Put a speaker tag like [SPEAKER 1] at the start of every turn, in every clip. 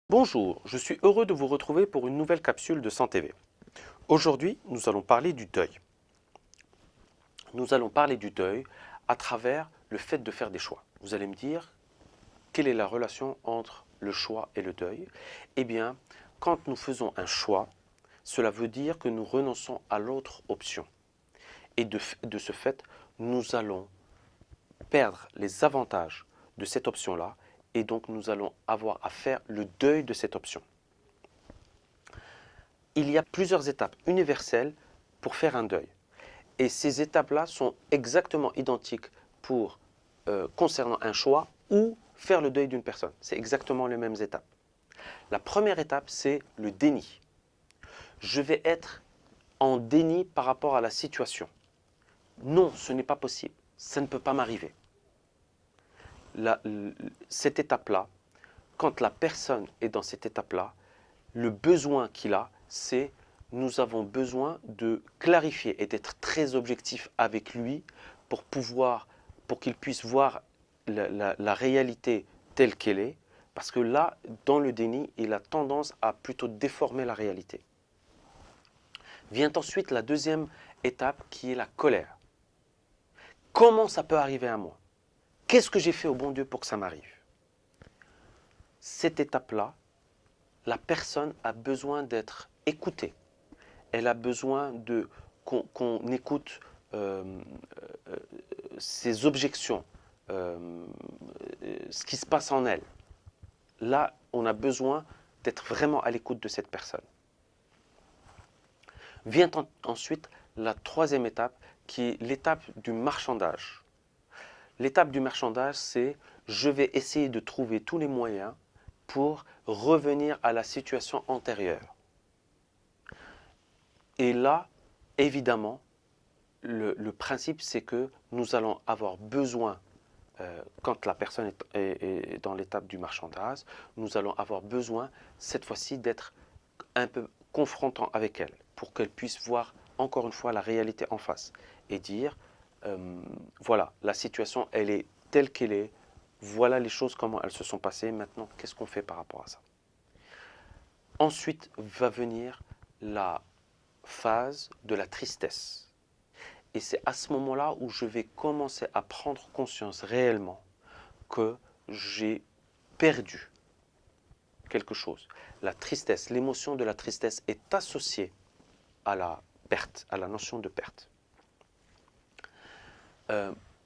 [SPEAKER 1] Bonjour, je suis heureux de vous retrouver pour une nouvelle capsule de Santé V. Aujourd'hui, nous allons parler du deuil. Nous allons parler du deuil à travers le fait de faire des choix. Vous allez me dire, quelle est la relation entre le choix et le deuil? Eh bien, quand nous faisons un choix, cela veut dire que nous renonçons à l'autre option. Et de ce fait, nous allons perdre les avantages de cette option-là et donc nous allons avoir à faire le deuil de cette option. Il y a plusieurs étapes universelles pour faire un deuil. Et ces étapes-là sont exactement identiques pour concernant un choix ou faire le deuil d'une personne. C'est exactement les mêmes étapes. La première étape, c'est le déni. Je vais être en déni par rapport à la situation. Non, ce n'est pas possible. Ça ne peut pas m'arriver. Cette étape-là, quand la personne est dans cette étape-là, le besoin qu'il a, c'est nous avons besoin de clarifier et d'être très objectif avec lui pour qu'il puisse voir la réalité telle qu'elle est. Parce que là, dans le déni, il a tendance à plutôt déformer la réalité. Vient ensuite la deuxième étape qui est la colère. Comment ça peut arriver à moi? Qu'est-ce que j'ai fait au bon Dieu pour que ça m'arrive? Cette étape-là, la personne a besoin d'être écoutée. Elle a besoin qu'on écoute ses objections, ce qui se passe en elle. Là, on a besoin d'être vraiment à l'écoute de cette personne. Vient ensuite la troisième étape, qui est l'étape du marchandage. L'étape du marchandage, c'est je vais essayer de trouver tous les moyens pour revenir à la situation antérieure. Et là, évidemment, le principe, c'est que nous allons avoir besoin, quand la personne est dans l'étape du marchandage, nous allons avoir besoin, cette fois-ci, d'être un peu confrontant avec elle, pour qu'elle puisse voir, encore une fois, la réalité en face, et dire, voilà, la situation, elle est telle qu'elle est, voilà les choses, comment elles se sont passées, maintenant, qu'est-ce qu'on fait par rapport à ça? Ensuite va venir la phase de la tristesse. Et c'est à ce moment-là où je vais commencer à prendre conscience réellement que j'ai perdu quelque chose. La tristesse, l'émotion de la tristesse est associée à la perte, à la notion de perte.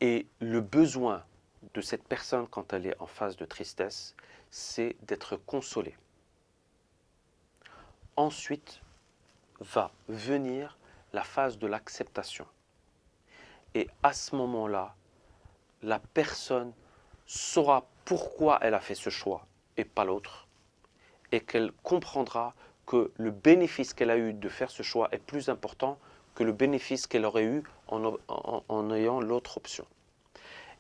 [SPEAKER 1] Et le besoin de cette personne quand elle est en phase de tristesse, c'est d'être consolée. Ensuite va venir la phase de l'acceptation. Et à ce moment-là, la personne saura pourquoi elle a fait ce choix et pas l'autre, et qu'elle comprendra que le bénéfice qu'elle a eu de faire ce choix est plus important que le bénéfice qu'elle aurait eu en ayant l'autre option.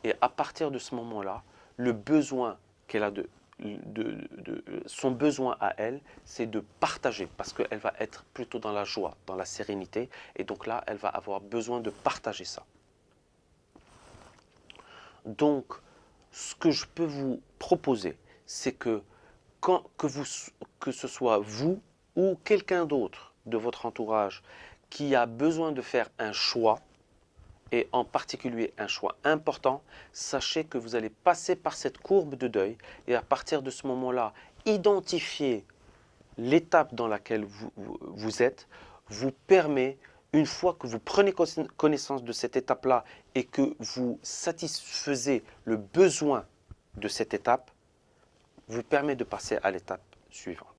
[SPEAKER 1] Et à partir de ce moment-là, le besoin qu'elle a son besoin à elle, c'est de partager, parce qu'elle va être plutôt dans la joie, dans la sérénité, et donc là, elle va avoir besoin de partager ça. Donc, ce que je peux vous proposer, c'est que que ce soit vous ou quelqu'un d'autre de votre entourage qui a besoin de faire un choix, et en particulier un choix important, sachez que vous allez passer par cette courbe de deuil et à partir de ce moment-là, identifier l'étape dans laquelle vous êtes vous permet, une fois que vous prenez connaissance de cette étape-là et que vous satisfaisez le besoin de cette étape, vous permet de passer à l'étape suivante.